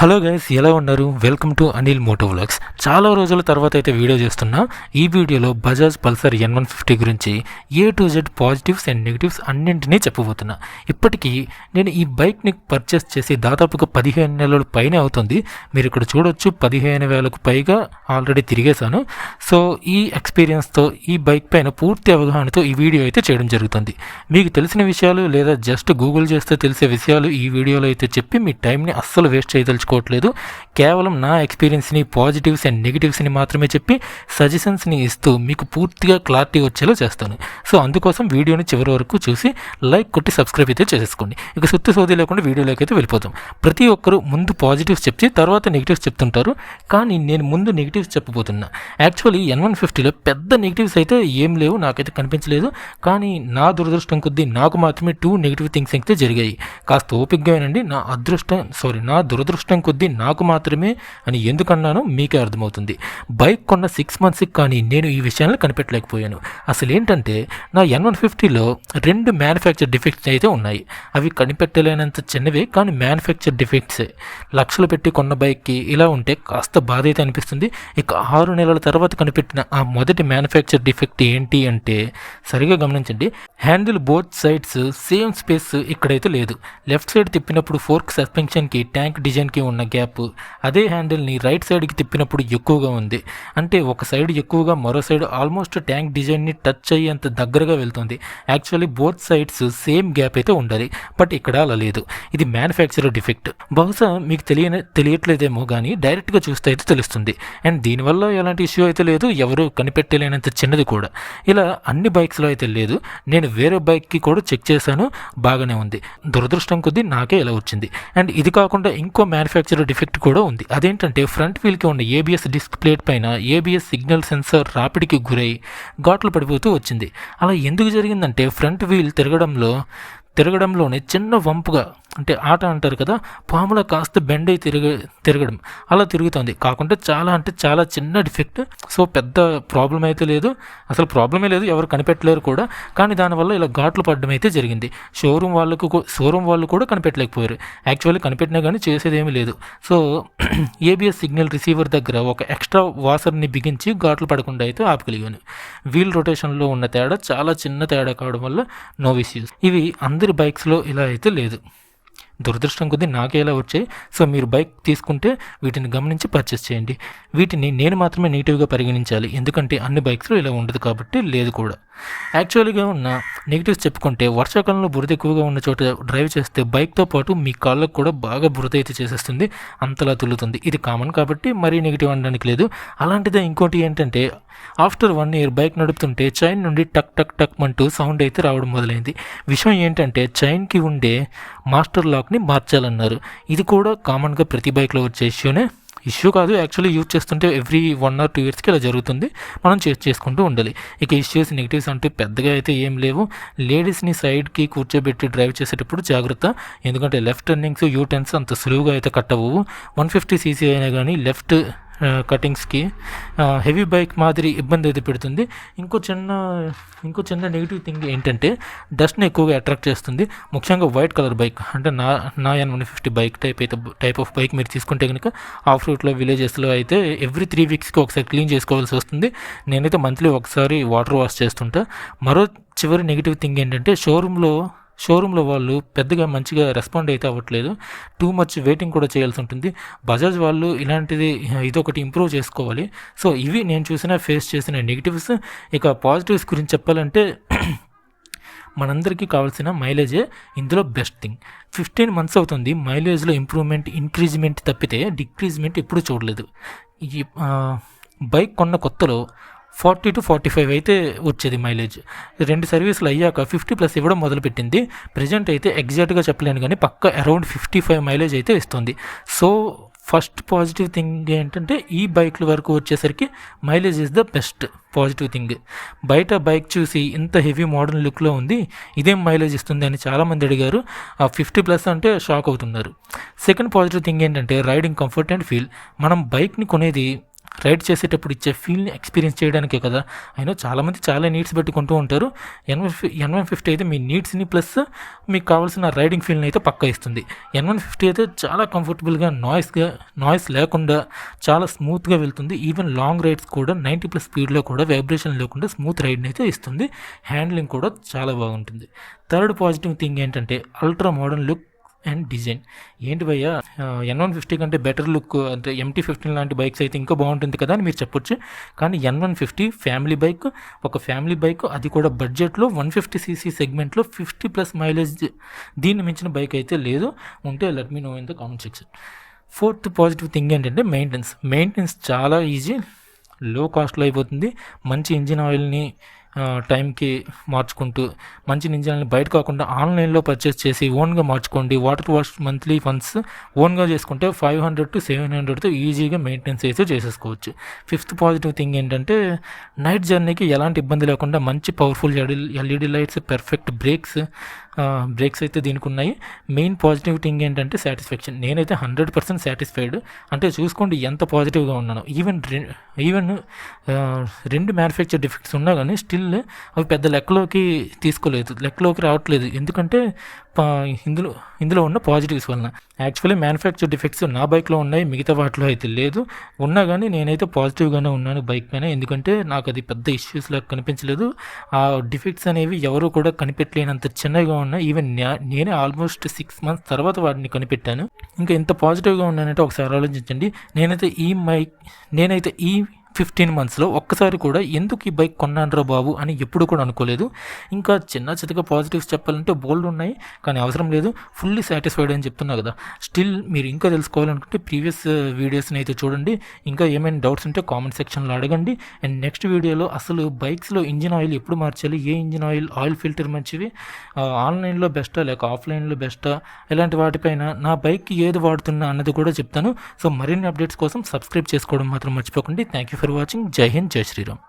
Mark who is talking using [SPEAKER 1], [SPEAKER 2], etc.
[SPEAKER 1] Hello guys, ఎలా ఉన్నారు? Welcome to Anil Moto Vlogs. చాలా రోజుల తర్వాత అయితే వీడియో చేస్తున్నా. ఈ వీడియోలో బజాజ్ పల్సర్ N150 గురించి A to Z positives and negatives అన్నింటినీ చెప్పబోతున్నా. ఇప్పటికీ నేను ఈ బైక్ని పర్చేస్ చేసి దాదాపుగా 15 నెలల పైనే అవుతుంది. మీరు ఇక్కడ చూడొచ్చు, 15,000కు పైగా ఆల్రెడీ తిరిగేశాను. సో ఈ ఎక్స్పీరియన్స్తో ఈ బైక్ పైన పూర్తి అవగాహనతో ఈ వీడియో అయితే చేయడం జరుగుతుంది. మీకు తెలిసిన విషయాలు లేదా జస్ట్ గూగుల్ చేస్తే తెలిసే విషయాలు ఈ వీడియోలో అయితే చెప్పి మీ టైంని అస్సలు వేస్ట్ చేయదలుచుకోవట్లేదు. కేవలం నా ఎక్స్పీరియన్స్ని, పాజిటివ్స్ అండ్ నెగిటివ్స్ని మాత్రమే చెప్పి సజెషన్స్ని ఇస్తూ మీకు పూర్తిగా క్లారిటీ వచ్చేలా చేస్తాను. సో అందుకోసం వీడియోని చివరి వరకు చూసి లైక్ కొట్టి సబ్స్క్రైబ్ అయితే చేసేసుకోండి. ఇక సుత్తి సోది లేకుండా వీడియోలోకి అయితే వెళ్ళిపోతాం. ప్రతి ఒక్కరు ముందు పాజిటివ్స్ చెప్పి తర్వాత నెగిటివ్స్ చెప్తుంటారు, కానీ నేను ముందు నెగిటివ్స్ చెప్పబోతున్నా. యాక్చువల్లీ N150లో పెద్ద నెగిటివ్స్ అయితే ఏం లేవు, నాకైతే కనిపించలేదు. కానీ నా దురదృష్టం కొద్దీ నాకు మాత్రమే 2 నెగిటివ్ థింగ్స్ అయితే జరిగాయి. కాస్త ఓపికగా వినండి. నా దురదృష్టం కొద్దీ నాకు మాత్రమే అని ఎందుకన్నానో మీకే అర్థమవుతుంది. బైక్ కొన్న 6 మంత్స్కి కానీ నేను ఈ విషయాన్ని కనిపెట్టలేకపోయాను. అసలు ఏంటంటే, నా N150లో 2 మ్యానుఫ్యాక్చర్ డిఫెక్ట్స్ అయితే ఉన్నాయి. అవి కనిపెట్టలేనంత చిన్నవే, కానీ మ్యానుఫ్యాక్చర్ డిఫెక్ట్సే. లక్షలు పెట్టి కొన్న బైక్కి ఇలా ఉంటే కాస్త బాధ అయితే అనిపిస్తుంది. ఇక 6 నెలల తర్వాత కనిపెట్టిన ఆ మొదటి మ్యానుఫ్యాక్చర్ డిఫెక్ట్ ఏంటి అంటే, సరిగా గమనించండి, handle both sides same space ఇక్కడైతే లేదు. లెఫ్ట్ సైడ్ తిప్పినప్పుడు ఫోర్క్ సస్పెన్షన్కి, ట్యాంక్ డిజైన్కి ఉన్న గ్యాప్ అదే హ్యాండిల్ని రైట్ సైడ్కి తిప్పినప్పుడు ఎక్కువగా ఉంది. అంటే ఒక సైడ్ ఎక్కువగా, మరో సైడ్ ఆల్మోస్ట్ ట్యాంక్ డిజైన్ని టచ్ అయ్యేంత దగ్గరగా వెళ్తుంది. Actually both sides same gap అయితే ఉండాలి, బట్ ఇక్కడ అలా లేదు. ఇది మ్యానుఫ్యాక్చరర్ డిఫెక్ట్. బహుశా మీకు తెలియట్లేదేమో కానీ డైరెక్ట్గా చూస్తే అయితే తెలుస్తుంది. అండ్ దీనివల్ల ఎలాంటి ఇష్యూ అయితే లేదు, ఎవరు కనిపెట్టలేనంత చిన్నది కూడా. ఇలా అన్ని బైక్స్లో అయితే లేదు. నేను వేరే బైక్కి కూడా చెక్ చేశాను, బాగానే ఉంది. దురదృష్టం కొద్దీ నాకే ఇలా వచ్చింది. అండ్ ఇది కాకుండా ఇంకో మ్యానుఫ్యాక్చరర్ డిఫెక్ట్ కూడా ఉంది. అదేంటంటే, ఫ్రంట్ వీల్కి ఉన్న ABS డిస్క్ ప్లేట్ పైన ABS సిగ్నల్ సెన్సార్ రాపిడికి గురై ఘాట్లు పడిపోతూ వచ్చింది. అలా ఎందుకు జరిగిందంటే, ఫ్రంట్ వీల్ తిరగడంలోనే చిన్న వంపుగా, అంటే ఆట అంటారు కదా, పాములా కాస్త బెండ్ అయి తిరగడం అలా తిరుగుతుంది. కాకుండా చాలా చిన్న డిఫెక్ట్. సో పెద్ద ప్రాబ్లం అయితే లేదు, అసలు ప్రాబ్లమే లేదు, ఎవరు కనిపెట్టలేరు కూడా. కానీ దానివల్ల ఇలా ఘాట్లు పడడం అయితే జరిగింది. షోరూమ్ వాళ్ళు కూడా కనిపెట్టలేకపోయారు. యాక్చువల్లీ కనిపెట్టినా కానీ చేసేదేమీ లేదు. సో ABS సిగ్నల్ రిసీవర్ దగ్గర ఒక ఎక్స్ట్రా వాసర్ని బిగించి ఘాట్లు పడకుండా అయితే ఆపగలిగాను. వీల్ రొటేషన్లో ఉన్న తేడా చాలా చిన్న తేడా కావడం వల్ల నో ఇష్యూస్. ఇవి అందరి బైక్స్లో ఇలా అయితే లేదు. దురదృష్టం కొద్దీ నాకే ఇలా వచ్చాయి. సో మీరు బైక్ తీసుకుంటే వీటిని గమనించి పర్చేస్ చేయండి. వీటిని నేను మాత్రమే నెగిటివ్గా పరిగణించాలి, ఎందుకంటే అన్ని బైక్స్లో ఇలా ఉండదు కాబట్టి లేదు కూడా. యాక్చువల్గా ఉన్న నెగిటివ్స్ చెప్పుకుంటే, వర్షాకాలంలో బురద ఎక్కువగా ఉన్న చోట డ్రైవ్ చేస్తే బైక్తో పాటు మీ కాళ్ళకు కూడా బాగా బురద అయితే చేసేస్తుంది, అంతలా తుల్లుతుంది. ఇది కామన్ కాబట్టి మరీ నెగిటివ్ అనడానికి లేదు. అలాంటిదే ఇంకోటి ఏంటంటే, ఆఫ్టర్ 1 year బైక్ నడుపుతుంటే చైన్ నుండి టక్ టక్ టక్ అంటూ సౌండ్ అయితే రావడం మొదలైంది. విషయం ఏంటంటే, చైన్కి ఉండే మాస్టర్ లాక్ని మార్చాలన్నారు. ఇది కూడా కామన్గా ప్రతి బైక్లో వచ్చే ఇష్యూ కాదు. యాక్చువల్లీ యూజ్ చేస్తుంటే ఎవ్రీ 1 or 2 yearsకి ఇలా జరుగుతుంది. మనం చేసుకుంటూ ఉండాలి. ఇక ఇష్యూస్, నెగిటివ్స్ అంటూ పెద్దగా అయితే ఏం లేవు. లేడీస్ని సైడ్కి కూర్చోబెట్టి డ్రైవ్ చేసేటప్పుడు జాగ్రత్త, ఎందుకంటే లెఫ్ట్ టర్నింగ్స్, యూ టర్న్స్ అంత సులువుగా అయితే కట్టవు. 150cc అయినా కానీ లెఫ్ట్ కటింగ్స్కి హెవీ బైక్ మాదిరి ఇబ్బంది అయితే పెడుతుంది. ఇంకో చిన్న నెగిటివ్ థింగ్ ఏంటంటే, డస్ట్ని ఎక్కువగా అట్రాక్ట్ చేస్తుంది. ముఖ్యంగా వైట్ కలర్ బైక్, అంటే నా N150 bike type of bike మీరు తీసుకుంటే కనుక ఆఫ్ రూట్లో, విలేజెస్లో అయితే ఎవ్రీ 3 weeksకి ఒకసారి క్లీన్ చేసుకోవాల్సి వస్తుంది. నేనైతే మంత్లీ ఒకసారి వాటర్ వాష్ చేస్తుంటా. మరో చివరి నెగిటివ్ థింగ్ ఏంటంటే, షోరూంలో వాళ్ళు పెద్దగా మంచిగా రెస్పాండ్ అయితే అవ్వట్లేదు. టూ మచ్ వెయిటింగ్ కూడా చేయాల్సి ఉంటుంది. బజాజ్ వాళ్ళు ఇదొకటి ఇంప్రూవ్ చేసుకోవాలి. సో ఇవి నేను ఫేస్ చేసిన నెగిటివ్స్. ఇక పాజిటివ్స్ గురించి చెప్పాలంటే, మనందరికీ కావాల్సిన మైలేజే ఇందులో బెస్ట్ థింగ్. 15 months అవుతుంది మైలేజ్లో ఇంక్రీజ్మెంట్ తప్పితే డిక్రీజ్మెంట్ ఎప్పుడు చూడలేదు. ఈ బైక్ కొన్న కొత్తలో 40 to 45 అయితే వచ్చేది మైలేజ్. 2 సర్వీసులు అయ్యాక 50+ ఇవ్వడం మొదలుపెట్టింది. ప్రజెంట్ అయితే ఎగ్జాక్ట్గా చెప్పలేను కానీ పక్క అరౌండ్ 55 మైలేజ్ అయితే ఇస్తుంది. సో ఫస్ట్ పాజిటివ్ థింగ్ ఏంటంటే, ఈ బైక్ల వరకు వచ్చేసరికి mileage is the best positive thing. బయట బైక్ చూసి ఇంత హెవీ మోడర్న్ లుక్లో ఉంది, ఇదేం మైలేజ్ ఇస్తుంది అని చాలామంది అడిగారు. ఆ 50+ అంటే షాక్ అవుతున్నారు. సెకండ్ పాజిటివ్ థింగ్ ఏంటంటే, రైడింగ్ కంఫర్ట్ అండ్ ఫీల్. మనం బైక్ని కొనేది రైడ్ చేసేటప్పుడు ఇచ్చే ఫీల్ని ఎక్స్పీరియన్స్ చేయడానికే కదా. అయినా చాలామంది చాలా నీడ్స్ పెట్టి కొంటూ ఉంటారు. N150 అయితే మీ నీడ్స్ని ప్లస్ మీకు కావాల్సిన రైడింగ్ ఫీల్ని అయితే పక్కా ఇస్తుంది. N150 అయితే చాలా కంఫర్టబుల్గా నాయిస్ లేకుండా చాలా స్మూత్గా వెళ్తుంది. ఈవెన్ లాంగ్ రైడ్స్ కూడా 90+ స్పీడ్లో కూడా వైబ్రేషన్ లేకుండా స్మూత్ రైడ్ని అయితే ఇస్తుంది. హ్యాండ్లింగ్ కూడా చాలా బాగుంటుంది. థర్డ్ పాజిటివ్ థింగ్ ఏంటంటే ultra modern look and design. ఏంటి భయ్యా N150 కంటే బెటర్ లుక్ అంటే MT-15 లాంటి బైక్స్ అయితే ఇంకా బాగుంటుంది కదా అని మీరు చెప్పొచ్చు. కానీ N150 ఫ్యామిలీ బైక్, ఒక ఫ్యామిలీ బైక్, అది కూడా బడ్జెట్లో 150cc సెగ్మెంట్లో 50+ మైలేజ్. దీన్ని మించిన బైక్ అయితే లేదు. ఉంటే let me know in the comment section. Fourth positive thing ఏంటంటే మెయింటెనెన్స్ చాలా ఈజీ, లో కాస్ట్లో అయిపోతుంది. మంచి ఇంజిన్ ఆయిల్ని టైంకి మార్చుకుంటూ మంచి ఇంజిన్ని బయట కాకుండా ఆన్లైన్లో పర్చేస్ చేసి ఓన్గా మార్చుకోండి. వాటర్ వాష్ మంత్లీ వన్స్ ఓన్గా చేసుకుంటే 500 to 700తో ఈజీగా మెయింటెనెన్స్ అయితే చేసేసుకోవచ్చు. ఫిఫ్త్ పాజిటివ్ థింగ్ ఏంటంటే నైట్ జర్నీకి ఎలాంటి ఇబ్బంది లేకుండా మంచి powerful LED lights, perfect brakes అయితే దీనికి ఉన్నాయి. మెయిన్ పాజిటివ్ థింగ్ ఏంటంటే సాటిస్ఫాక్షన్. నేనైతే 100% సాటిస్ఫైడ్. అంటే చూసుకోండి ఎంత పాజిటివ్గా ఉన్నాను. ఈవెన్ 2 మ్యానుఫ్యాక్చర్ డిఫెక్ట్స్ ఉన్నా కానీ స్టిల్ అవి పెద్ద లెక్కలోకి రావట్లేదు. ఎందుకంటే ఇందులో ఉన్న పాజిటివ్స్ వలన. యాక్చువల్లీ మ్యానుఫ్యాక్చర్ డిఫెక్ట్స్ నా బైక్లో ఉన్నాయి, మిగతా వాటిలో అయితే లేదు. ఉన్నా కానీ నేనైతే పాజిటివ్గానే ఉన్నాను బైక్ పైన. ఎందుకంటే నాకు అది పెద్ద ఇష్యూస్ లాగా కనిపించలేదు. ఆ డిఫెక్ట్స్ అనేవి ఎవరు కూడా కనిపెట్టలేనంత చిన్నగా ఉన్నాయి. ఈవెన్ నేనే ఆల్మోస్ట్ 6 months తర్వాత వాటిని కనిపెట్టాను. ఇంకా ఎంత పాజిటివ్గా ఉన్నానంటే ఒకసారి ఆలోచించండి. నేనైతే ఈ 15 monthsలో ఒక్కసారి కూడా ఎందుకు ఈ బైక్ కొన్నానురా బాబు అని ఎప్పుడు కూడా అనుకోలేదు. ఇంకా చిన్నగా పాజిటివ్స్ చెప్పాలంటే బోల్డ్ ఉన్నాయి, కానీ అవసరం లేదు. ఫుల్లీ సాటిస్ఫైడ్ అని చెప్తున్నా కదా. స్టిల్ మీరు ఇంకా తెలుసుకోవాలనుకుంటే ప్రీవియస్ వీడియోస్ని అయితే చూడండి. ఇంకా ఏమైనా డౌట్స్ ఉంటే కామెంట్ సెక్షన్లో అడగండి. అండ్ నెక్స్ట్ వీడియోలో అసలు బైక్స్లో ఇంజిన్ ఆయిల్ ఎప్పుడు మార్చాలి, ఏ ఇంజిన్ ఆయిల్ ఫిల్టర్ మంచివి, ఆన్లైన్లో బెస్టా లేక ఆఫ్లైన్లో బెస్టా, ఇలాంటి వాటిపైన నా బైక్ ఏది వాడుతున్నా అన్నది కూడా చెప్తాను. సో మరిన్ని అప్డేట్స్ కోసం సబ్స్క్రైబ్ చేసుకోవడం మాత్రం మర్చిపోకండి. Thank you for watching. జై హింద్, జై శ్రీరామ్.